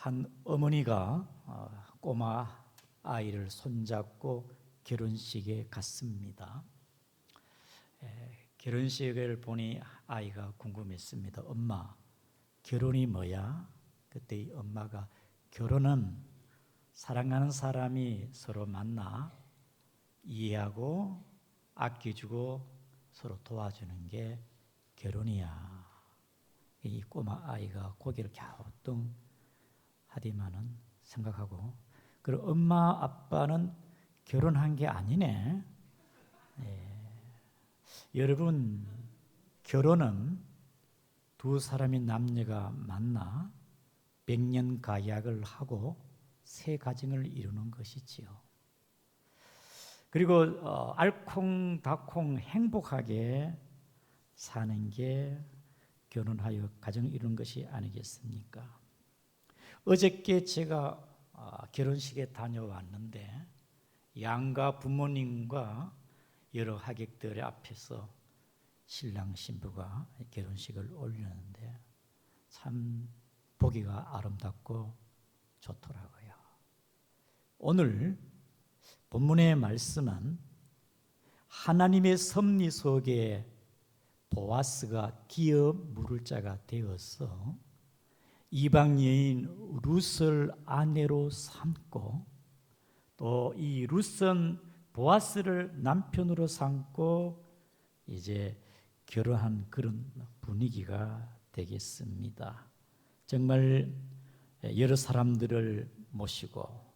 한 어머니가 꼬마 아이를 손잡고 결혼식에 갔습니다. 결혼식을 보니 아이가 궁금했습니다. 엄마, 결혼이 뭐야? 그때 이 엄마가 결혼은 사랑하는 사람이 서로 만나 이해하고 아껴주고 서로 도와주는 게 결혼이야. 이 꼬마 아이가 고개를 갸우뚱하더만은 생각하고, 그리고 엄마 아빠는 결혼한 게 아니네. 여러분, 결혼은 두 사람의 남녀가 만나 백년 가약을 하고 새 가정을 이루는 것이지요. 그리고 알콩달콩 행복하게 사는 게 결혼하여 가정을 이루는 것이 아니겠습니까? 어저께 제가 결혼식에 다녀왔는데 양가 부모님과 여러 하객들 앞에서 신랑 신부가 결혼식을 올렸는데 참 보기가 아름답고 좋더라고요. 오늘 본문의 말씀은 하나님의 섭리 속에 보아스가 기어 물을 자가 되어서 이방 여인 룻을 아내로 삼고 또 이 룻은 보아스를 남편으로 삼고 이제 결혼한 그런 분위기가 되겠습니다. 정말 여러 사람들을 모시고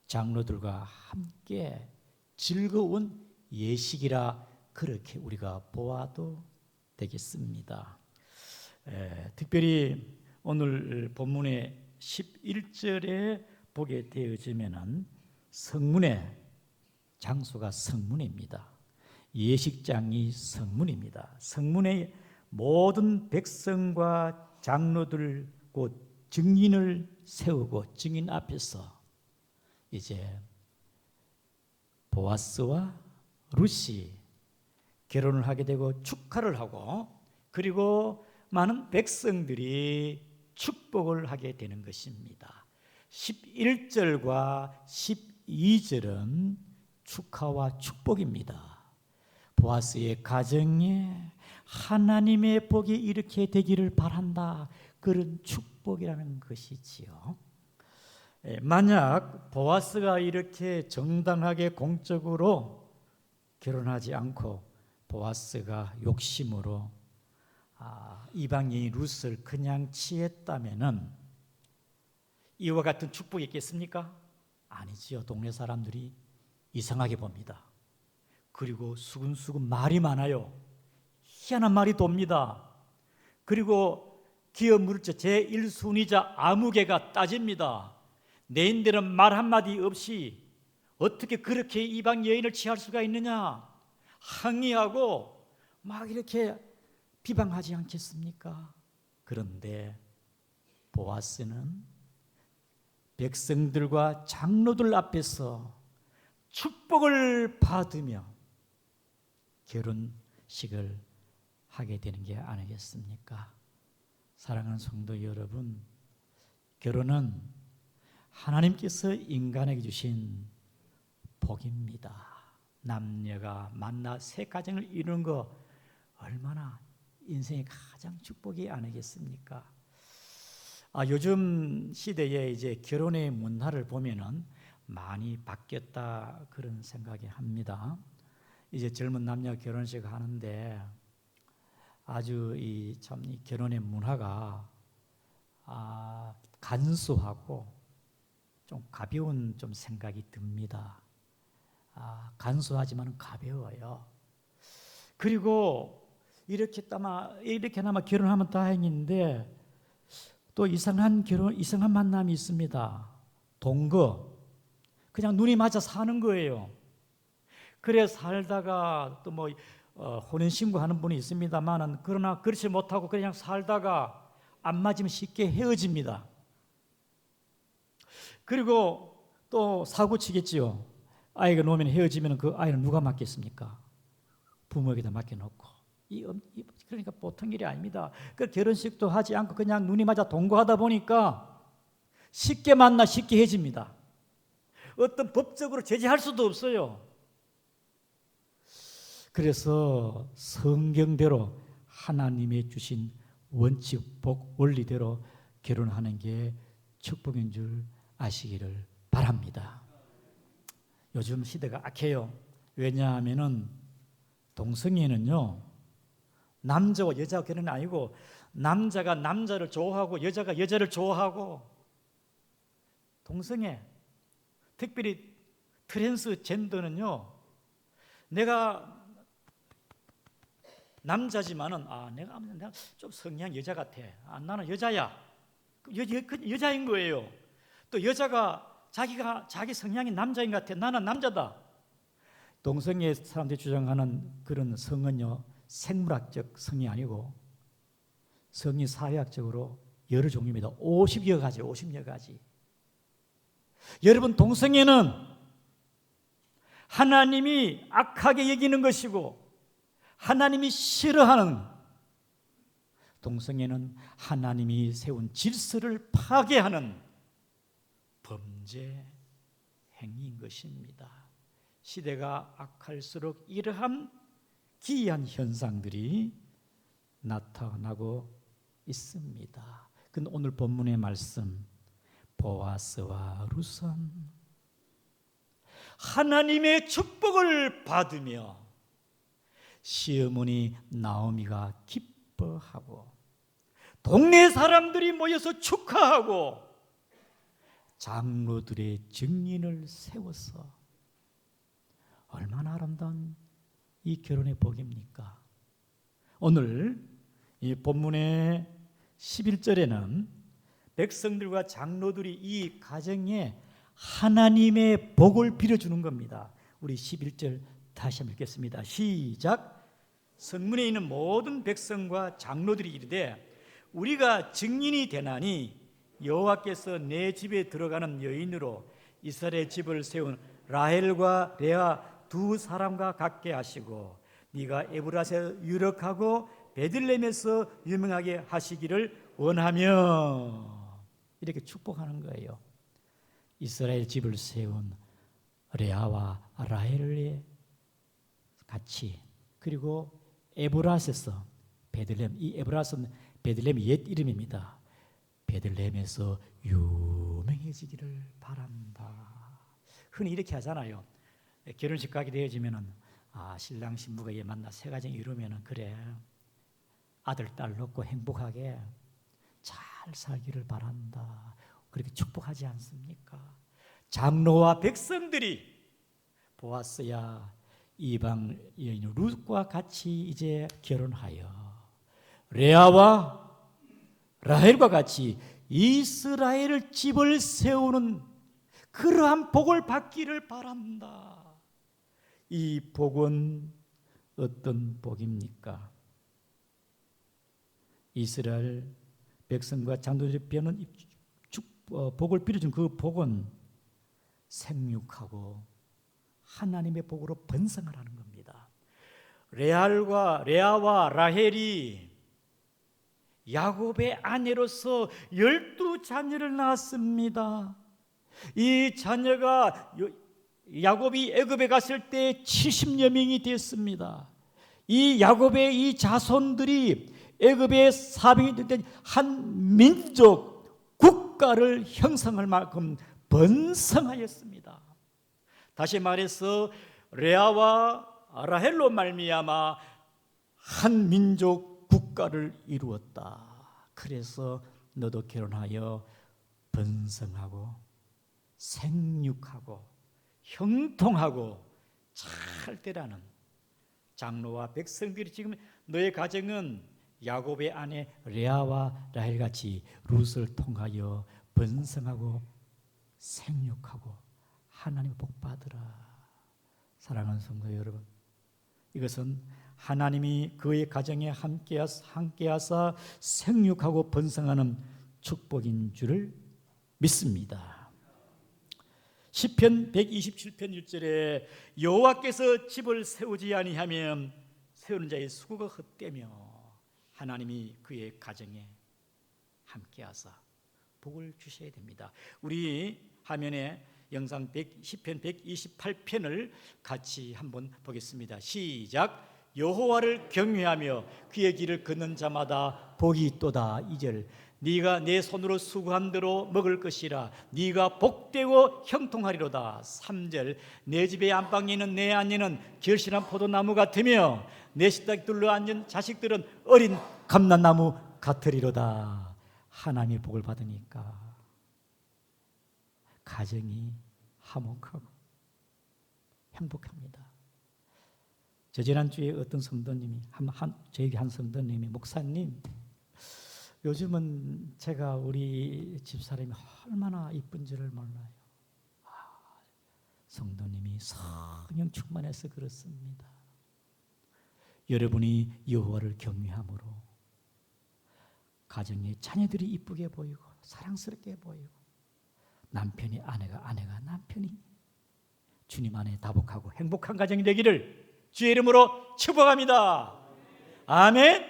장로들과 함께 즐거운 예식이라 그렇게 우리가 보아도 되겠습니다. 특별히 오늘 본문의 11절에 보게 되어지면은 성문의 장소가 성문입니다. 예식장이 성문입니다. 성문에 모든 백성과 장로들 곧 증인을 세우고 증인 앞에서 이제 보아스와 룻이 결혼을 하게 되고 축하를 하고 그리고 많은 백성들이 축복을 하게 되는 것입니다. 11절과 12절은 축하와 축복입니다. 보아스의 가정에 하나님의 복이 이렇게 되기를 바란다. 그런 축복이라는 것이지요. 만약 보아스가 이렇게 정당하게 공적으로 결혼하지 않고 보아스가 욕심으로 이방 여인 룻을 그냥 취했다면은 이와 같은 축복이 있겠습니까? 아니지요. 동네 사람들이 이상하게 봅니다. 그리고 수근수근 말이 많아요. 희한한 말이 돕니다. 그리고 기어 물자 제1순위자 아무개가 따집니다. 내인들은 말 한마디 없이 어떻게 그렇게 이방 여인을 취할 수가 있느냐 항의하고 막 이렇게 비방하지 않겠습니까? 그런데 보아스는 백성들과 장로들 앞에서 축복을 받으며 결혼식을 하게 되는 게 아니겠습니까? 사랑하는 성도 여러분, 결혼은 하나님께서 인간에게 주신 복입니다. 남녀가 만나 새 가정을 이루는 거 얼마나 인생의 가장 축복이 아니겠습니까? 요즘 시대에 이제 결혼의 문화를 보면은 많이 바뀌었다 그런 생각이 합니다. 이제 젊은 남녀 결혼식 하는데 아주 이 결혼의 문화가 간소하고 좀 가벼운 좀 생각이 듭니다. 간소하지만 가벼워요. 그리고 이렇게나마 결혼하면 다행인데 또 이상한 만남이 있습니다. 동거. 그냥 눈이 맞아 사는 거예요. 그래 살다가 또 뭐 혼인신고하는 분이 있습니다만은 그러나 그렇지 못하고 그냥 살다가 안 맞으면 쉽게 헤어집니다. 그리고 또 사고 치겠지요. 아이가 놓으면 헤어지면 그 아이는 누가 맡겠습니까? 부모에게다 맡겨놓고. 그러니까 보통 일이 아닙니다. 그 결혼식도 하지 않고 그냥 눈이 맞아 동거하다 보니까 쉽게 만나 쉽게 헤집니다. 어떤 법적으로 제재할 수도 없어요. 그래서 성경대로 하나님의 주신 원칙, 복, 원리대로 결혼하는 게 축복인 줄 아시기를 바랍니다. 요즘 시대가 악해요. 왜냐하면은 동성애는요, 남자와 여자 결혼이 아니고 남자가 남자를 좋아하고 여자가 여자를 좋아하고, 동성애, 특별히 트랜스젠더는요, 내가 남자지만은 내가 좀 성향 여자 같아. 나는 여자야. 여자인 거예요. 또 여자가 자기 성향이 남자인 것 같아. 나는 남자다. 동성애 사람들이 주장하는 그런 성은요, 생물학적 성이 아니고 성이 사회학적으로 여러 종류입니다. 50여 가지, 50여 가지. 여러분, 동성애는 하나님이 악하게 여기는 것이고 하나님이 싫어하는, 동성애는 하나님이 세운 질서를 파괴하는 범죄 행위인 것입니다. 시대가 악할수록 이러한 기이한 현상들이 나타나고 있습니다. 근데 오늘 본문의 말씀, 보아스와 룻은 하나님의 축복을 받으며 시어머니 나오미가 기뻐하고 동네 사람들이 모여서 축하하고 장로들의 증인을 세워서, 얼마나 아름다운 이 결혼의 복입니까? 오늘 이 본문의 11절에는 백성들과 장로들이 이 가정에 하나님의 복을 빌어주는 겁니다. 우리 11절 다시 한번 읽겠습니다. 시작. 성문에 있는 모든 백성과 장로들이 이르되 우리가 증인이 되나니 여호와께서 내 집에 들어가는 여인으로 이스라엘의 집을 세운 라헬과 레아 두 사람과 같게 하시고 네가 에브라스에 유력하고 베들레헴에서 유명하게 하시기를 원하며, 이렇게 축복하는 거예요. 이스라엘 집을 세운 레아와 라헬의 같이, 그리고 에브라스에서 베들레헴, 이 에브라스는 베들레헴의 옛 이름입니다. 베들레헴에서 유명해지기를 바란다. 흔히 이렇게 하잖아요. 결혼식 가게 되어지면은 신랑 신부가 만나 새 가정 이루면은 그래, 아들 딸 낳고 행복하게 잘 살기를 바란다, 그렇게 축복하지 않습니까? 장로와 백성들이 보아스야, 이방 여인 룻과 같이 이제 결혼하여 레아와 라헬과 같이 이스라엘 집을 세우는 그러한 복을 받기를 바란다. 이 복은 어떤 복입니까? 이스라엘 백성과 장로들이 배우는 복을 빌어준 그 복은 생육하고 하나님의 복으로 번성을 하는 겁니다. 레아와 라헬이 야곱의 아내로서 12자녀를 낳았습니다. 이 자녀가 야곱이 애굽에 갔을 때 70여 명이 됐습니다. 이 야곱의 이 자손들이 애굽의 사병이 될 때 한 민족, 국가를 형성할 만큼 번성하였습니다. 다시 말해서 레아와 라헬로 말미암아 한 민족, 국가를 이루었다. 그래서 너도 결혼하여 번성하고 생육하고 형통하고 잘 되라는, 장로와 백성들이 지금 너의 가정은 야곱의 아내 레아와 라헬같이 룻을 통하여 번성하고 생육하고 하나님의 복 받으라. 사랑하는 성도 여러분, 이것은 하나님이 그의 가정에 함께하사 생육하고 번성하는 축복인 줄을 믿습니다. 시편 127편 1절에 여호와께서 집을 세우지 아니하면 세우는 자의 수고가 헛되며 하나님이 그의 가정에 함께하사 복을 주셔야 됩니다. 우리 화면에 영상 10편 128편을 같이 한번 보겠습니다. 시작. 여호와를 경외하며 그의 길을 걷는 자마다 복이 있도다. 2절. 네가 내 손으로 수고한 대로 먹을 것이라. 네가 복되고 형통하리로다. 3절. 내 집의 안방에 있는 내 아내는 결실한 포도나무 같으며 내 식탁에 둘러 앉은 자식들은 어린 감람나무 같으리로다. 하나님의 복을 받으니까 가정이 화목하고 행복합니다. 저 지난주에 어떤 성도님이 저에게 한 성도님이 목사님, 요즘은 제가 우리 집사람이 얼마나 이쁜지를 몰라요. 성도님이 성령 충만해서 그렇습니다. 여러분이 여호와를 경외함으로 가정의 자녀들이 이쁘게 보이고 사랑스럽게 보이고 남편이 아내가 남편이 주님 안에 다복하고 행복한 가정이 되기를 주의 이름으로 축복합니다. 아멘.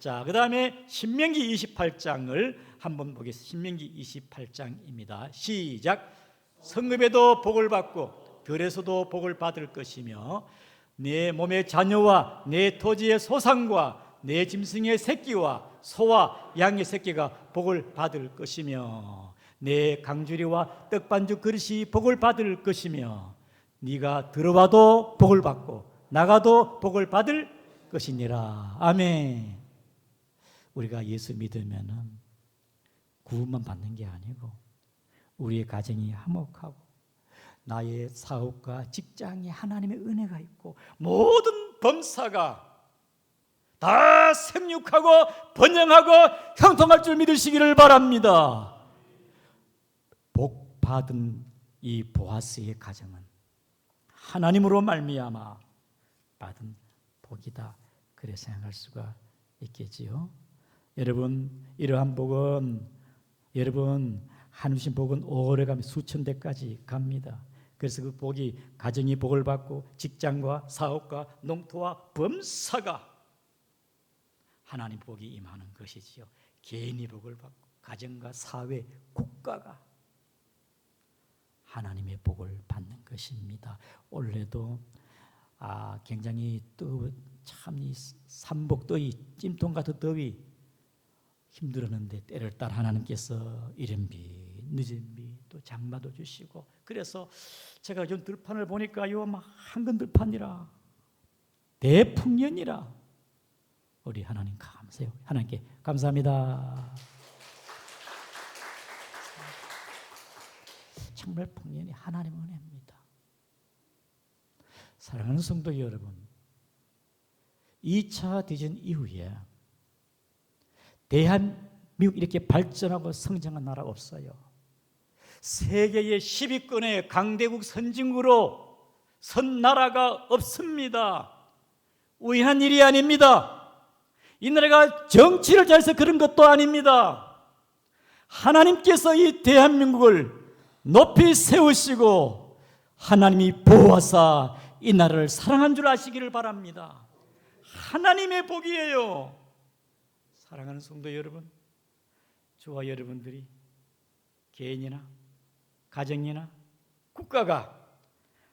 자, 그 다음에 신명기 28장을 한번 보겠습니다. 신명기 28장입니다. 시작. 성읍에도 복을 받고 들에서도 복을 받을 것이며 내 몸의 자녀와 내 토지의 소산과 내 짐승의 새끼와 소와 양의 새끼가 복을 받을 것이며 내 강주리와 떡반죽 그릇이 복을 받을 것이며 네가 들어와도 복을 받고 나가도 복을 받을 것이니라. 아멘. 우리가 예수 믿으면은 구원만 받는 게 아니고 우리의 가정이 화목하고 나의 사업과 직장에 하나님의 은혜가 있고 모든 범사가 다 생육하고 번영하고 형통할 줄 믿으시기를 바랍니다. 복 받은 이 보아스의 가정은 하나님으로 말미암아 받은 복이다. 그래 생각할 수가 있겠지요. 여러분, 이러한 복은 하나님 주신 복은 오래가면 수천 대까지 갑니다. 그래서 그 복이 가정이 복을 받고 직장과 사업과 농토와 범사가 하나님 복이 임하는 것이지요. 개인이 복을 받고 가정과 사회, 국가가 하나님의 복을 받는 것입니다. 올해도 굉장히 참 이 삼복더위, 찜통 같은 더위 힘들었는데 때를 따라 하나님께서 이른 비, 늦은 비, 또 장마도 주시고 그래서 제가 좀 들판을 보니까요 막 한근 들판이라 대풍년이라 우리 하나님 감사해요. 하나님께 감사합니다. 정말 풍년이 하나님의 은혜입니다. 사랑하는 성도 여러분, 2차 대전 이후에 대한민국 이렇게 발전하고 성장한 나라가 없어요. 세계의 10위권의 강대국 선진국으로 선 나라가 없습니다. 우연한 일이 아닙니다. 이 나라가 정치를 잘해서 그런 것도 아닙니다. 하나님께서 이 대한민국을 높이 세우시고 하나님이 보호하사 이 나라를 사랑한 줄 아시기를 바랍니다. 하나님의 복이에요. 사랑하는 성도 여러분, 저와 여러분들이 개인이나 가정이나 국가가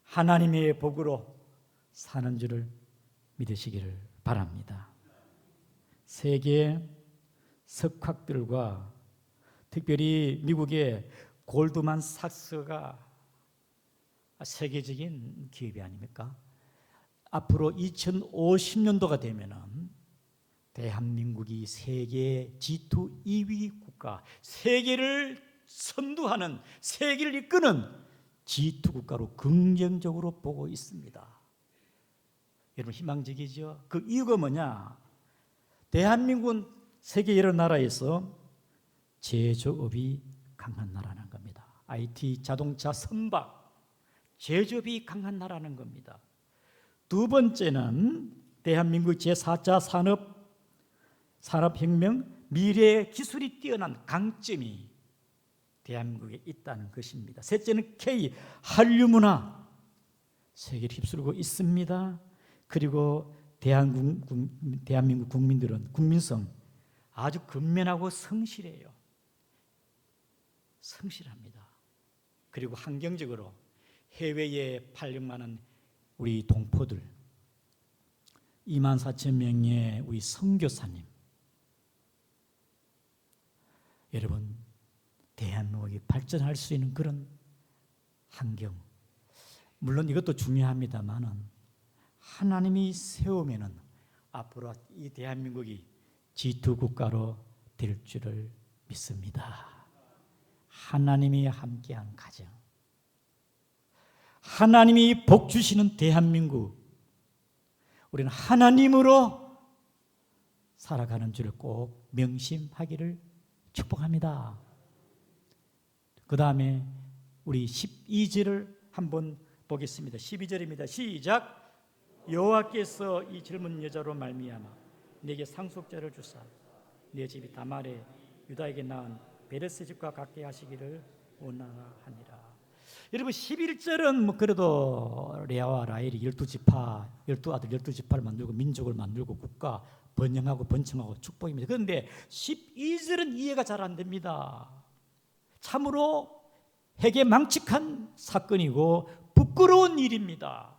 하나님의 복으로 사는 줄을 믿으시기를 바랍니다. 세계 석학들과 특별히 미국의 골드만삭스가 세계적인 기업이 아닙니까? 앞으로 2050년도가 되면은 대한민국이 세계 G2 2위 국가, 세계를 선두하는, 세계를 이끄는 G2 국가로 긍정적으로 보고 있습니다. 여러분 희망적이죠? 그 이유가 뭐냐? 대한민국은 세계 여러 나라에서 제조업이 강한 나라는 겁니다. IT, 자동차, 선박, 제조업이 강한 나라는 겁니다. 두 번째는 대한민국 제4차 산업혁명, 미래 기술이 뛰어난 강점이 대한민국에 있다는 것입니다. 셋째는 K, 한류문화, 세계를 휩쓸고 있습니다. 그리고 대한민국 국민들은 국민성 아주 근면하고 성실해요. 성실합니다. 그리고 환경적으로 해외에 800만 우리 동포들, 24,000명의 우리 선교사님, 여러분 대한민국이 발전할 수 있는 그런 환경, 물론 이것도 중요합니다만은 하나님이 세우면은 앞으로 이 대한민국이 G2 국가로 될 줄을 믿습니다. 하나님이 함께한 가정, 하나님이 복 주시는 대한민국, 우리는 하나님으로 살아가는 줄을 꼭 명심하기를 축복합니다. 그 다음에 우리 12절을 한번 보겠습니다. 12절입니다. 시작. 여호와께서 이 젊은 여자로 말미암아 내게 상속자를 주사 내 집이 다말에 유다에게 낳은 베레스 집과 같게 하시기를 원하니라. 여러분 11절은 그래도 레아와 라헬이 12지파, 12아들 12지파를 만들고 민족을 만들고 국가 번영하고 번창하고 축복입니다. 그런데 12절은 이해가 잘 안 됩니다. 참으로 해괴망측한 사건이고 부끄러운 일입니다.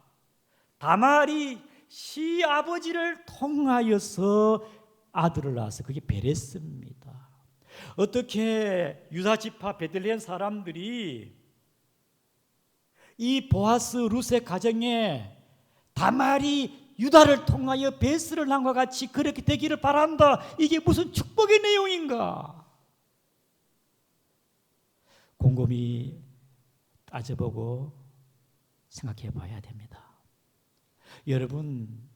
다말이 시아버지를 통하여서 아들을 낳아서 그게 베레스입니다. 어떻게 유다 지파 베들레헴 사람들이 이 보아스 룻의 가정에 다말이 유다를 통하여 베스를 낳은 것 같이 그렇게 되기를 바란다. 이게 무슨 축복의 내용인가? 곰곰이 따져보고 생각해 봐야 됩니다. 여러분,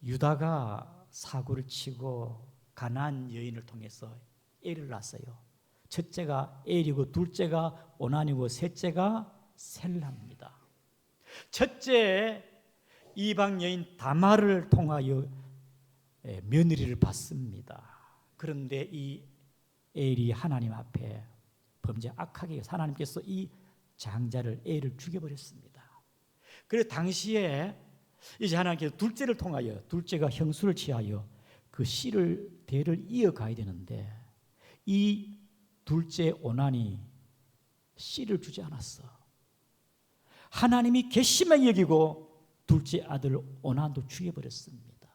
유다가 사고를 치고 가나안 여인을 통해서 애를 낳았어요. 첫째가 엘이고 둘째가 오난이고 셋째가 셀라입니다. 첫째 이방 여인 다말을 통하여 며느리를 받습니다. 그런데 이 엘이 하나님 앞에 범죄 악하게 해서 하나님께서 이 장자를 엘을 죽여버렸습니다. 그래서 당시에 이제 하나님께서 둘째를 통하여 둘째가 형수를 취하여 그 씨를 대를 이어가야 되는데 이 둘째 오난이 씨를 주지 않았어. 하나님이 괘씸하게 여기고 둘째 아들 오난도 죽여버렸습니다.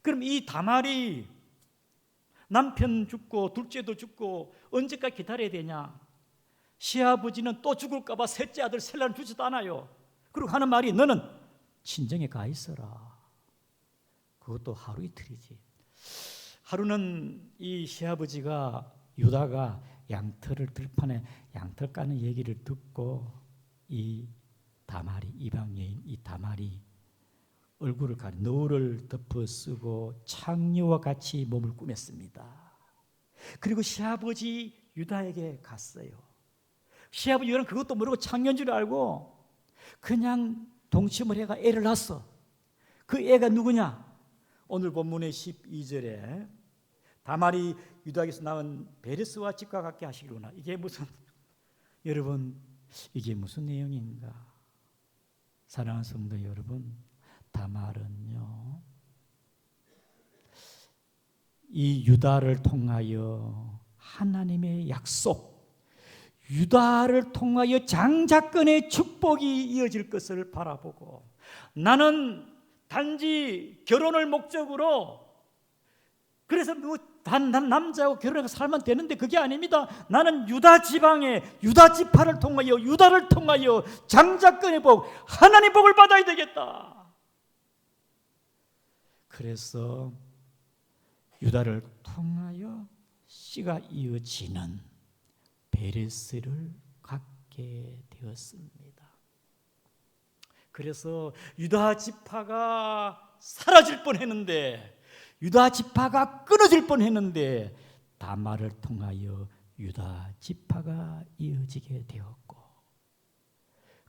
그럼 이 다말이 남편 죽고 둘째도 죽고 언제까지 기다려야 되냐? 시아버지는 또 죽을까 봐 셋째 아들 셀라를 주지도 않아요. 그리고 하는 말이 너는 친정에 가 있어라. 그것도 하루 이틀이지. 하루는 이 시아버지가 유다가 양털을 들판에 양털 까는 얘기를 듣고 이 다말이 이방 여인 이 다말이 얼굴을 가리 너울을 덮어 쓰고 창녀와 같이 몸을 꾸몄습니다. 그리고 시아버지 유다에게 갔어요. 시아버지 유다는 그것도 모르고 창녀인 줄 알고 그냥 동침을 해가 애를 낳았어. 그 애가 누구냐? 오늘 본문의 12절에 다말이 유다에게서 낳은 베레스와 집과 같게 하시기로나. 이게 무슨 여러분 이게 무슨 내용인가? 사랑하는 성도 여러분, 다말은요 이 유다를 통하여 하나님의 약속, 유다를 통하여 장자권의 축복이 이어질 것을 바라보고 나는 단지 결혼을 목적으로 그래서 단 남자하고 결혼해서 살면 되는데 그게 아닙니다. 나는 유다 지방의 유다 지파를 통하여 유다를 통하여 장자권의 복, 하나님 복을 받아야 되겠다. 그래서 유다를 통하여 씨가 이어지는 베레스를 갖게 되었습니다. 그래서 유다 지파가 사라질 뻔했는데 유다 지파가 끊어질 뻔했는데 다말을 통하여 유다 지파가 이어지게 되었고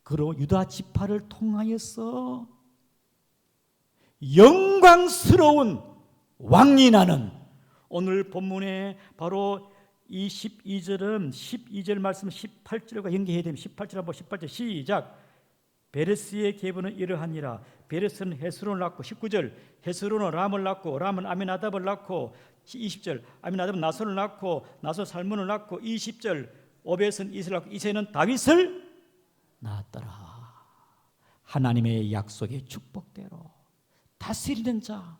그리고 유다 지파를 통하여서 영광스러운 왕이 나는 오늘 본문에 바로 이 12절은 12절 말씀 18절과 연계해야 됩니다. 18절 한번 18절 시작. 베레스의 계보는 이러하니라. 베레스는 헤스론을 낳고 19절 헤스론은 람을 낳고 람은 아미나답을 낳고 20절 아미나답은 나손을 낳고 나손 살문을 낳고 20절 오벳은 이스라엘, 이새는 다윗을 낳았더라. 하나님의 약속의 축복대로 다스리는 자.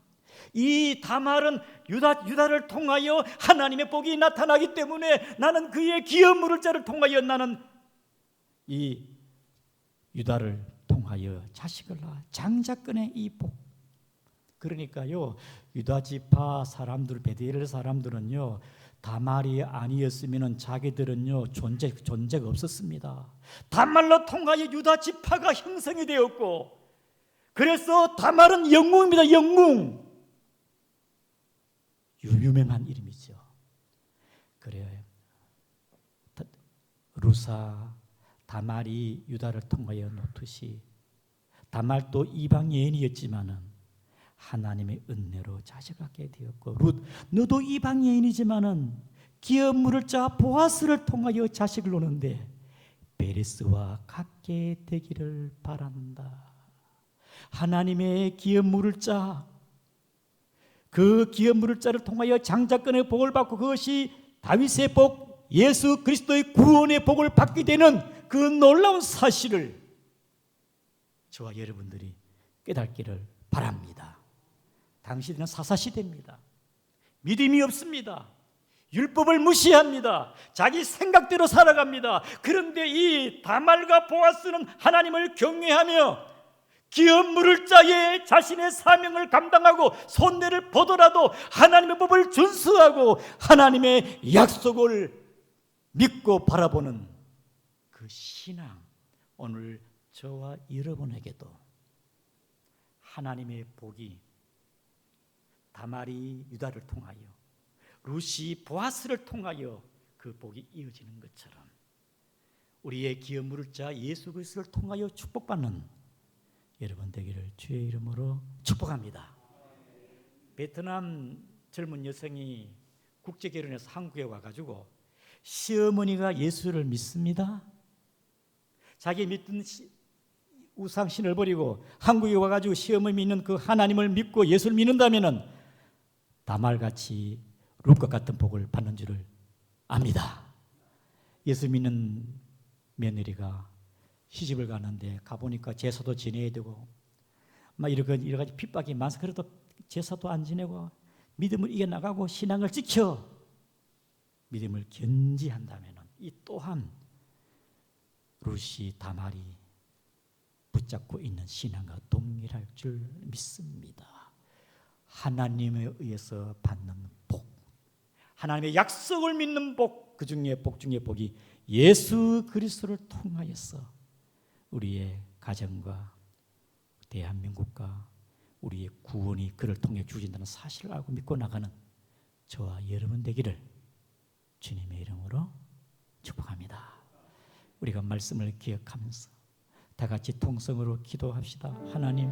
이 다말은 유다를 통하여 하나님의 복이 나타나기 때문에 나는 그의 기업 물을 자를 통하여 나는 이 유다를 통하여 자식을 낳아. 장자권의 이 복. 그러니까요, 유다 지파 사람들, 베델 사람들은요, 다말이 아니었으면 자기들은요 존재가 없었습니다. 다말로 통하여 유다 지파가 형성이 되었고, 그래서 다말은 영웅입니다. 영웅. 유명한 이름이죠. 그래요. 루사, 다말이 유다를 통하여 놓듯이 다말도 이방 여인이었지만은 하나님의 은혜로 자식을 갖게 되었고, 룻, 너도 이방 여인이지만은 기업 물을 자 보아스를 통하여 자식을 놓는데 베레스와 같게 되기를 바란다. 하나님의 기업 물을 자, 그 기업 물을 자를 통하여 장자권의 복을 받고 그것이 다윗의 복, 예수 그리스도의 구원의 복을 받게 되는 그 놀라운 사실을 저와 여러분들이 깨닫기를 바랍니다. 당시에는 사사시대입니다. 믿음이 없습니다. 율법을 무시합니다. 자기 생각대로 살아갑니다. 그런데 이 다말과 보아스는 하나님을 경외하며 기업 물을 자에 자신의 사명을 감당하고 손해를 보더라도 하나님의 법을 준수하고 하나님의 약속을 믿고 바라보는 그 신앙, 오늘 저와 여러분에게도 하나님의 복이 다말이 유다를 통하여, 룻이 보아스를 통하여 그 복이 이어지는 것처럼 우리의 기업 물을 자 예수 그리스도를 통하여 축복받는 여러분 되기를 주의 이름으로 축복합니다. 베트남 젊은 여성이 국제결혼해서 한국에 와가지고 시어머니가 예수를 믿습니다. 자기 믿던 우상신을 버리고 한국에 와가지고 시어머니 믿는 그 하나님을 믿고 예수를 믿는다면은 다말같이 룻과 같은 복을 받는 줄을 압니다. 예수 믿는 며느리가 시집을 가는데 가보니까 제사도 지내야 되고 막 여러 가지 핍박이 많아서 그래도 제사도 안 지내고 믿음을 이겨나가고 신앙을 지켜 믿음을 견지한다면 이 또한 룻이 다말이 붙잡고 있는 신앙과 동일할 줄 믿습니다. 하나님에 의해서 받는 복, 하나님의 약속을 믿는 복, 그 중에 복 중에 복이 예수 그리스도를 통하여서 우리의 가정과 대한민국과 우리의 구원이 그를 통해 주어진다는 사실을 알고 믿고 나가는 저와 여러분 되기를 주님의 이름으로 축복합니다. 우리가 말씀을 기억하면서 다 같이 통성으로 기도합시다. 하나님,